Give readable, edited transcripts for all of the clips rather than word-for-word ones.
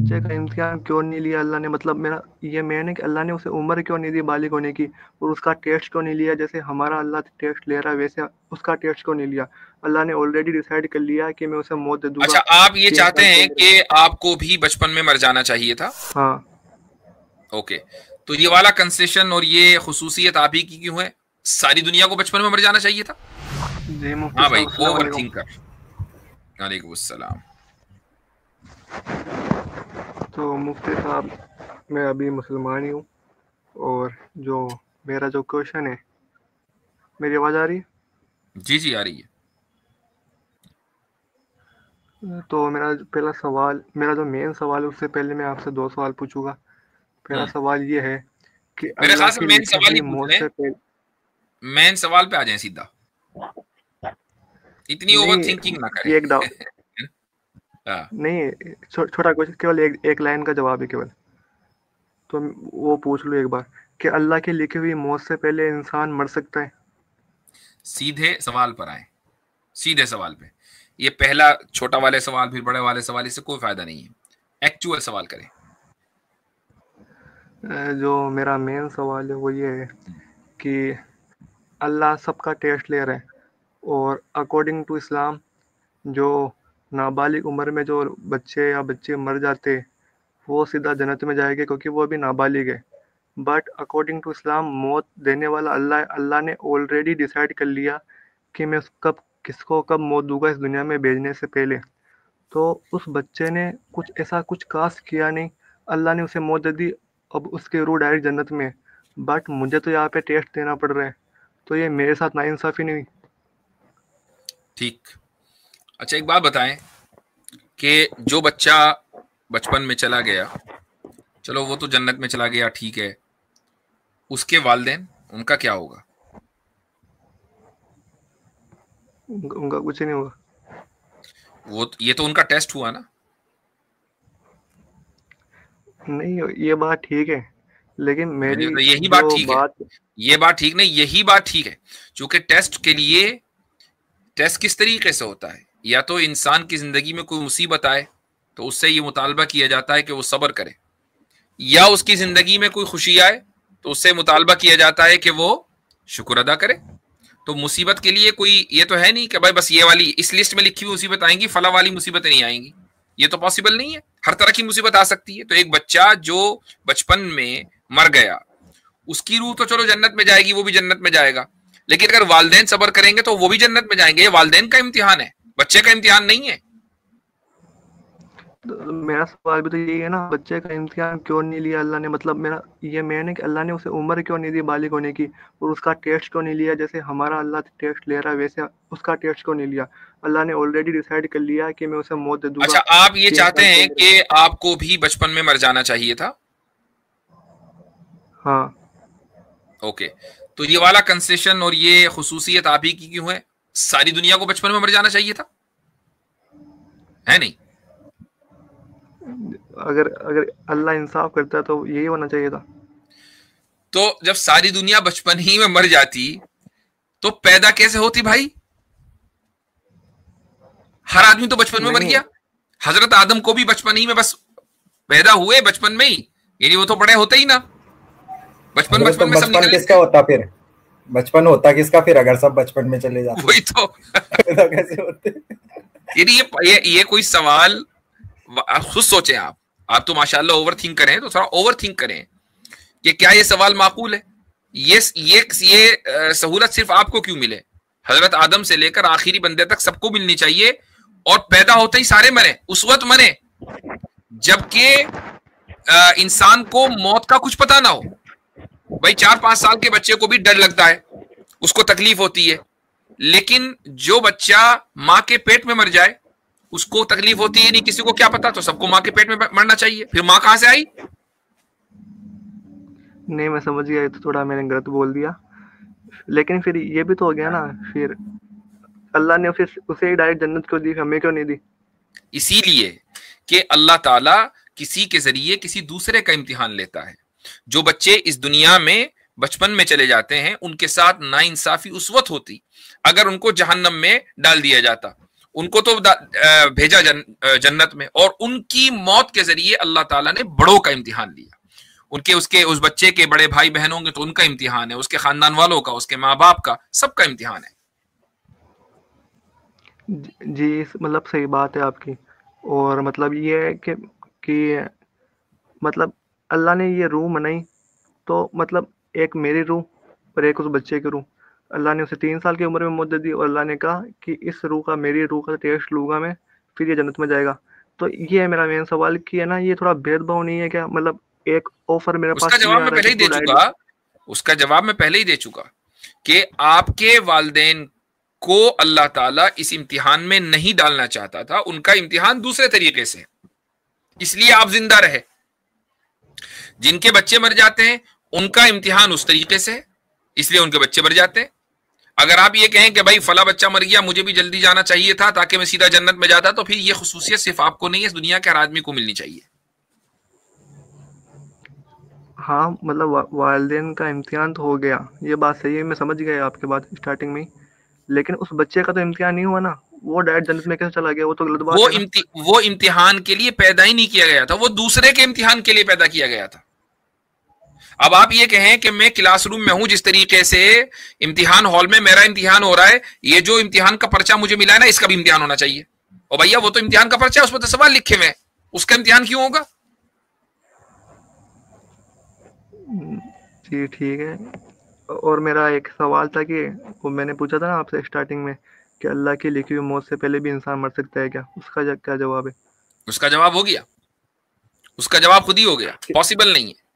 بچے کا امتحان کیوں نہیں لیا اللہ نے؟ مطلب میرا یہ مین ہے کہ اللہ نے اسے عمر کیوں نہیں دی بالغ ہونے کی، اور اس کا ٹیسٹ کیوں نہیں لیا؟ جیسے ہمارا اللہ ٹیسٹ لے رہا ہے ویسے اس کا ٹیسٹ کیوں نہیں لیا؟ اللہ نے آلریڈی ڈیسائیڈ کر لیا کہ میں اسے موت دے دوں گا اچھا، آپ یہ 3 چاہتے سال کی ہیں عمر کہ میں۔ آپ کو بھی بچپن میں مر جانا چاہیے تھا؟ ہاں اوکے، تو یہ والا کنسیشن اور یہ خصوصیت آپ ہی کی کیوں ہے؟ ساری دنیا کو بچپن میں مر جانا چاہیے تھا؟ جی مفتی ہاں صاحب بھائی، السلام اوور علیکم۔ تھنکر۔ وعلیکم السلام۔ تو مفتی صاحب میں ابھی مسلمان ہی ہوں، اور جو میرا جو کوشچن ہے، میری آواز آ رہی ہے؟ جی جی آ رہی ہے۔ تو میرا پہلا سوال، میرا جو مین سوال ہے اس سے پہلے میں آپ سے 2 سوال پوچھوں گا۔ پہلا سوال یہ ہے کہ میرے خیال اللہ سے کی مین لکھی سوال ہوئی ہی پوچھ موت لیں، سے پہلے، مین سوال پہ آ جائیں سیدھا، اتنی اوور نہیں تھنکنگ نہ یہ ایک ڈاؤٹ کریں۔ ہاں، نہیں، چھوٹا کوشچن، کیول ایک لائن کا جواب ہے کیول، تو وہ پوچھ لو ایک بار کہ اللہ کی لکھی ہوئی موت سے پہلے انسان مر سکتا ہے؟ سیدھے سوال پر آئیں، سیدھے سوال پہ۔ یہ پہلا چھوٹا والے سوال پھر بڑے والے سوال، اس سے کوئی فائدہ نہیں ہے، ایکچوئل سوال کریں۔ جو میرا مین سوال ہے وہ یہ ہے کہ اللہ سب کا ٹیسٹ لے رہے ہیں، اور اکارڈنگ ٹو اسلام جو نابالغ عمر میں جو بچے یا بچے مر جاتے وہ سیدھا جنت میں جائے گے کیونکہ وہ ابھی نابالغ ہے۔ بٹ اکارڈنگ ٹو اسلام موت دینے والا اللہ نے آلریڈی ڈیسائیڈ کر لیا کہ میں کس کو کب موت دوں گا اس دنیا میں بھیجنے سے پہلے۔ تو اس بچے نے ایسا کچھ کاس کیا نہیں، اللہ نے اسے موت دے دی، اب اس کے روح ڈائریکٹ جنت میں، بٹ مجھے تو یہاں پہ ٹیسٹ دینا پڑ رہا ہے، تو یہ میرے ساتھ ناانصافی نہیں ہوئی؟ ٹھیک، اچھا ایک بات بتائیں کہ جو بچہ بچپن میں چلا گیا، چلو وہ تو جنت میں چلا گیا، ٹھیک ہے، اس کے والدین، ان کا کیا ہوگا؟ ان کا کچھ نہیں ہوگا۔ یہ تو ان کا ٹیسٹ ہوا نا۔ نہیں یہ بات ٹھیک ہے، لیکن میری یہی بات جو ٹھیک ہے، بات، یہ بات ٹھیک نہیں، یہی بات ٹھیک ہے، چونکہ ٹیسٹ کے لیے، ٹیسٹ کس طریقے سے ہوتا ہے؟ یا تو انسان کی زندگی میں کوئی مصیبت آئے تو اس سے یہ مطالبہ کیا جاتا ہے کہ وہ صبر کرے، یا اس کی زندگی میں کوئی خوشی آئے تو اس سے مطالبہ کیا جاتا ہے کہ وہ شکر ادا کرے۔ تو مصیبت کے لیے کوئی یہ تو ہے نہیں کہ بھائی بس یہ والی اس لسٹ میں لکھی ہوئی مصیبت آئیں گی، فلاں والی مصیبتیں نہیں آئیں گی، یہ تو پاسبل نہیں ہے، ہر طرح کی مصیبت آ سکتی ہے۔ تو ایک بچہ جو بچپن میں مر گیا، اس کی روح تو چلو جنت میں جائے گی، وہ بھی جنت میں جائے گا، لیکن اگر والدین صبر کریں گے تو وہ بھی جنت میں جائیں گے۔ یہ والدین کا امتحان ہے، بچے کا امتحان نہیں ہے۔ میرا سوال بھی تو یہی ہے نا، بچے کا امتحان کیوں نہیں لیا اللہ نے؟ مطلب میرا یہ مین ہے کہ اللہ نے اسے عمر کیوں نہیں دی بالغ ہونے کی، اور اس کا ٹیسٹ کیوں نہیں لیا؟ جیسے ہمارا اللہ ٹیسٹ لے رہا ہے ویسے اس کا ٹیسٹ کیوں نہیں لیا؟ اللہ نے آلریڈی ڈیسائیڈ کر لیا کہ میں اسے موت دے دوں گا اچھا، آپ یہ 3 چاہتے سال کی ہیں عمر میں۔ کہ آپ کو بھی بچپن میں مر جانا چاہیے تھا؟ ہاں اوکے، تو یہ والا کنسیشن اور یہ خصوصیت آپ ہی کی کیوں ہے؟ ساری دنیا کو بچپن میں مر جانا چاہیے تھا، ہے نہیں؟ اگر اللہ انصاف کرتا تو یہی ہونا چاہیے تھا۔ تو جب ساری دنیا بچپن ہی میں مر جاتی تو پیدا کیسے ہوتی بھائی؟ ہر آدمی تو بچپن میں مر نہیں گیا، حضرت آدم کو بھی بچپن ہی میں بس پیدا ہوئے، بچپن میں ہی، یعنی وہ تو بڑے ہوتے ہی نا، بچپن حضرت تو میں سب بچپن نکل کس کا ہوتا پھر؟ بچپن ہوتا کس کا پھر اگر سب بچپن میں چلے جاتے؟ وہی تو پیدا کیسے ہوتے؟ یعنی یہ کوئی سوال خود سوچیں آپ تو ماشاءاللہ اوور تھنک کریں، تو تھوڑا اوور تھنک کریں کہ کیا یہ سوال معقول ہے؟ یہ سہولت صرف آپ کو کیوں ملے؟ حضرت آدم سے لے کر آخری بندے تک سب کو ملنی چاہیے، اور پیدا ہوتے ہی سارے مرے، اس وقت مرے جبکہ انسان کو موت کا کچھ پتا نہ ہو۔ بھائی 4-5 سال کے بچے کو بھی ڈر لگتا ہے، اس کو تکلیف ہوتی ہے، لیکن جو بچہ ماں کے پیٹ میں مر جائے اس کو تکلیف ہوتی ہے نہیں، کسی کو کیا پتا؟ تو سب کو ماں کے پیٹ میں مرنا چاہیے، پھر ماں کہاں سے آئی؟ نہیں میں سمجھ گیا، یہ تو تھوڑا میں نے غلط بول دیا، لیکن پھر یہ بھی تو ہو گیا نا، پھر اللہ نے اسے ڈائریکٹ جنت کیوں دی، ہمیں کیوں نہیں دی؟ اسی لیے کہ اللہ تعالی کسی کے ذریعے کسی دوسرے کا امتحان لیتا ہے۔ جو بچے اس دنیا میں بچپن میں چلے جاتے ہیں ان کے ساتھ ناانصافی اس وقت ہوتی اگر ان کو جہنم میں ڈال دیا جاتا، ان کو تو بھیجا جنت میں، اور ان کی موت کے ذریعے اللہ تعالیٰ نے بڑوں کا امتحان لیا. اس بچے کے بڑے بھائی بہن ہوں گے تو ان کا امتحان ہے، اس کے خاندان والوں کا، اس کے ماں باپ کا، سب کا امتحان ہے. جی مطلب صحیح بات ہے آپ کی. اور مطلب یہ ہے کہ مطلب اللہ نے یہ روح بنائی تو مطلب ایک میری روح اور ایک اس بچے کی روح. اللہ نے اسے 3 سال کی عمر میں موت دے دی، اور اللہ نے کہا کہ اس روح کا، میری روح کا ٹیسٹ لوں گا میں، پھر یہ جنت میں جائے گا. تو یہ ہے میرا مین سوال کہ ہے نا، یہ تھوڑا بھید بھاؤ نہیں ہے کیا؟ مطلب ایک آفر میرے اس پاس کا جواب میں پہلے ہی دے چکا، اس کا جواب میں پہلے ہی دے چکا کہ آپ کے والدین کو اللہ تعالیٰ اس امتحان میں نہیں ڈالنا چاہتا تھا، ان کا امتحان دوسرے طریقے سے، اس لیے آپ زندہ رہے. جن کے بچے مر جاتے ہیں ان کا امتحان اس طریقے سے، اس لیے ان کے بچے مر جاتے ہیں. اگر آپ یہ کہیں کہ بھائی فلاں بچہ مر گیا، مجھے بھی جلدی جانا چاہیے تھا تاکہ میں سیدھا جنت میں جاتا، تو پھر یہ خصوصیت صرف آپ کو نہیں ہے، دنیا کے ہر آدمی کو ملنی چاہیے. ہاں مطلب والدین کا امتحان تو ہو گیا، یہ بات صحیح ہے، میں سمجھ گیا آپ کے بات اسٹارٹنگ میں، لیکن اس بچے کا تو امتحان نہیں ہوا نا. وہ ڈائریکٹ جنت میں کیسے چلا گیا؟ وہ تو غلط بات ہے نا. وہ امتحان کے لیے پیدا ہی نہیں کیا گیا تھا، وہ دوسرے کے امتحان کے لیے پیدا کیا گیا تھا. اب آپ یہ کہیں کہ میں کلاس روم میں ہوں، جس طریقے سے امتحان ہال میں میرا امتحان ہو رہا ہے، یہ جو امتحان کا پرچہ مجھے ملا ہے نا، اس کا بھی امتحان ہونا چاہیے. اور بھیا وہ تو امتحان کا پرچہ ہے، اس میں تو سوال لکھے ہوئے ہیں، اس کا امتحان کیوں ہوگا؟ جی ٹھیک ہے. اور میرا ایک سوال تھا کہ وہ میں نے پوچھا تھا نا آپ سے اسٹارٹنگ میں کہ اللہ کی لکھی ہوئی موت سے پہلے بھی انسان مر سکتا ہے کیا؟ اس کا کیا جواب ہے؟ اس کا جواب ہو گیا، اس کا جواب خود ہی ہو گیا، پاسبل نہیں ہے.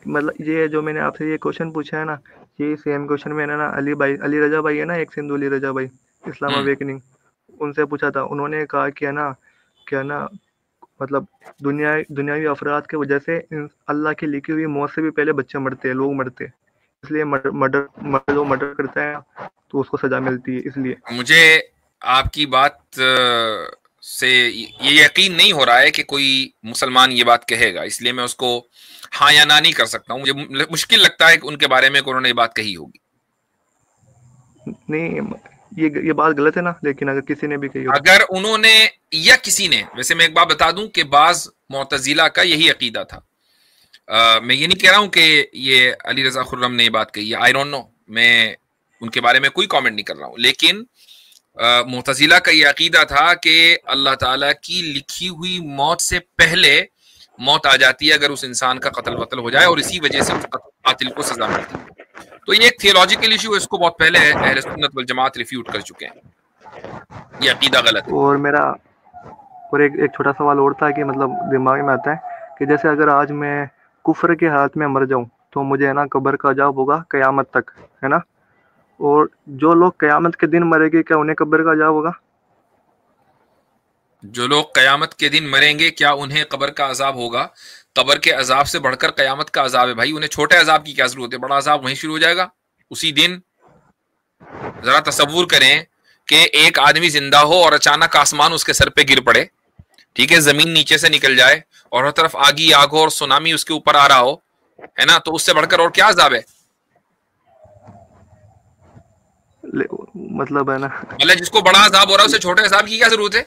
مطلب یہ جو میں نے آپ سے یہ کوشچن پوچھا ہے نا، یہ سیم کوشچن میں نے نا علی رضا بھائی ہے نا، ایک سندھو علی رضا بھائی، اسلام اویکننگ، ان سے پوچھا تھا. انہوں نے کہا کہ ہے نا مطلب دنیاوی افراد کی وجہ سے اللہ کی لکھی ہوئی موت سے بھی پہلے بچے مرتے ہیں، لوگ مرتے ہیں، اس لیے جو مرڈر کرتا ہے تو اس کو سزا ملتی ہے. اس لیے مجھے آپ کی بات سے یہ یقین نہیں ہو رہا ہے کہ کوئی مسلمان یہ بات کہے گا، اس لیے میں اس کو ہاں یا نہ نہیں کر سکتا ہوں. مجھے مشکل لگتا ہے کہ ان کے بارے میں انہوں نے یہ بات کہی ہوگی. نہیں، یہ بات غلط ہے نا، لیکن اگر کسی نے بھی کہی ہو، اگر انہوں نے یا کسی نے، ویسے میں ایک بات بتا دوں کہ بعض معتزلہ کا یہی عقیدہ تھا. میں یہ نہیں کہہ رہا ہوں کہ یہ علی رضا خرم نے یہ بات کہی ہے، آئی ڈونٹ نو، میں ان کے بارے میں کوئی کامنٹ نہیں کر رہا ہوں، لیکن معتزلہ کا یہ عقیدہ تھا کہ اللہ تعالیٰ کی لکھی ہوئی موت سے پہلے موت آ جاتی ہے اگر اس انسان کا قتل وتل ہو جائے، اور اسی وجہ سے اس قاتل کو سزا ملتی ہے. تو یہ ایک تھیولوجیکل ایشو ہے، اس کو بہت پہلے اہل سنت والجماعت ریفیوٹ کر چکے ہیں، یہ عقیدہ غلط ہے. اور میرا ایک چھوٹا سوال اور تھا کہ مطلب دماغ میں آتا ہے کہ جیسے اگر آج میں کفر کے حالت میں مر جاؤں تو مجھے ہے نا قبر کا عذاب ہوگا قیامت تک، ہے نا؟ اور جو لوگ قیامت کے دن مریں گے کیا انہیں قبر کا عذاب ہوگا؟ جو لوگ قیامت کے دن مریں گے کیا انہیں قبر کا عذاب ہوگا؟ قبر کے عذاب سے بڑھ کر قیامت کا عذاب ہے بھائی، انہیں چھوٹے عذاب کی کیا ضرورت ہے؟ بڑا عذاب وہیں شروع ہو جائے گا اسی دن. ذرا تصور کریں کہ ایک آدمی زندہ ہو اور اچانک آسمان اس کے سر پہ گر پڑے، ٹھیک ہے، زمین نیچے سے نکل جائے اور ہر طرف آگی آگ ہو اور سونامی اس کے اوپر آ رہا ہو، ہے نا؟ تو اس سے بڑھ کر اور کیا عذاب ہے؟ مطلب ہے نا، مطلب جس کو بڑا عذاب ہو رہا ہے اسے چھوٹے عذاب کی کیا ضرورت ہے؟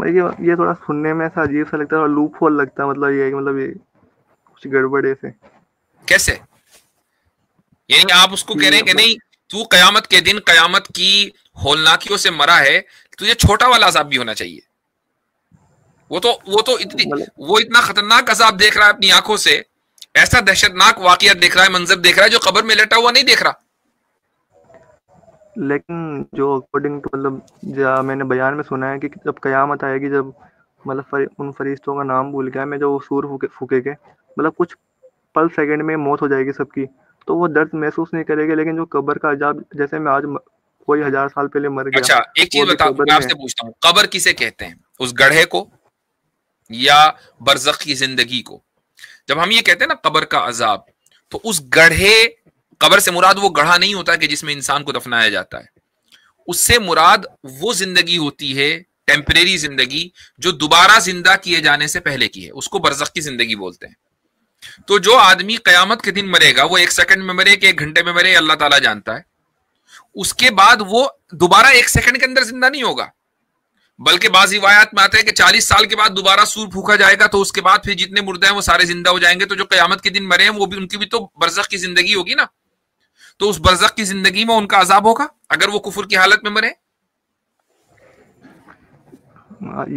یہ تھوڑا سننے میں ایسا عجیب سا لگتا ہے اور لوپ ہول لگتا ہے، مطلب یہ کچھ گڑبڑ ہے سے. کیسے؟ یعنی آپ اس کو کہہ رہے ہیں کہ نہیں تو قیامت کے دن قیامت کی ہولناکیوں سے مرا ہے، تجھے چھوٹا والا عذاب بھی ہونا چاہیے. وہ اتنا خطرناک عذاب دیکھ رہا ہے اپنی آنکھوں سے، ایسا دہشتناک واقعہ دیکھ رہا ہے، منظر دیکھ رہا ہے جو قبر میں لیٹا ہوا نہیں دیکھ رہا. لیکن جو اکارڈنگ ٹو مطلب میں نے بیان میں سنا ہے کہ جب قیامت آئے گی، جب مطلب ان فرشتوں کا نام بھول گیا میں، جو سور پھونکے گے، مطلب کچھ پل سیکنڈ میں موت ہو جائے گی سب کی، تو وہ درد محسوس نہیں کرے گے. لیکن جو قبر کا عذاب، جیسے میں آج کوئی 1000 سال پہلے مر گیا. اچھا ایک چیز بتا، میں آپ سے پوچھتا ہوں، قبر کسے کہتے ہیں؟ اس گڑھے کو یا برزخ کی زندگی کو؟ جب ہم یہ کہتے ہیں نا قبر کا عذاب، تو اس گڑھے، قبر سے مراد وہ گڑھا نہیں ہوتا کہ جس میں انسان کو دفنایا جاتا ہے، اس سے مراد وہ زندگی ہوتی ہے، ٹیمپریری زندگی، جو دوبارہ زندہ کیے جانے سے پہلے کی ہے، اس کو برزخ کی زندگی بولتے ہیں. تو جو آدمی قیامت کے دن مرے گا، وہ 1 سیکنڈ میں مرے کہ 1 گھنٹے میں مرے اللہ تعالیٰ جانتا ہے. اس کے بعد وہ دوبارہ 1 سیکنڈ کے اندر زندہ نہیں ہوگا، بلکہ بعض روایات میں آتا ہے کہ 40 سال کے بعد دوبارہ سور پھونکا جائے گا، تو اس کے بعد پھر جتنے مردے ہیں وہ سارے زندہ ہو جائیں گے. تو جو قیامت کے دن مرے ہیں وہ بھی، ان کی بھی تو برزخ کی زندگی ہوگی نا، تو اس برزخ کی زندگی میں ان کا عذاب ہوگا اگر وہ کفر کی حالت میں مرے.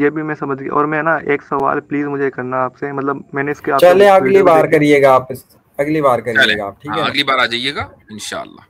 یہ بھی میں سمجھ گیا. اور میں نا ایک سوال پلیز مجھے کرنا آپ سے، مطلب میں نے اس کے چلے اگلی بار کریے گا آپ، اگلی بار کریے گا آپ، ٹھیک ہے؟ اگلی بار آ جائیے گا انشاءاللہ.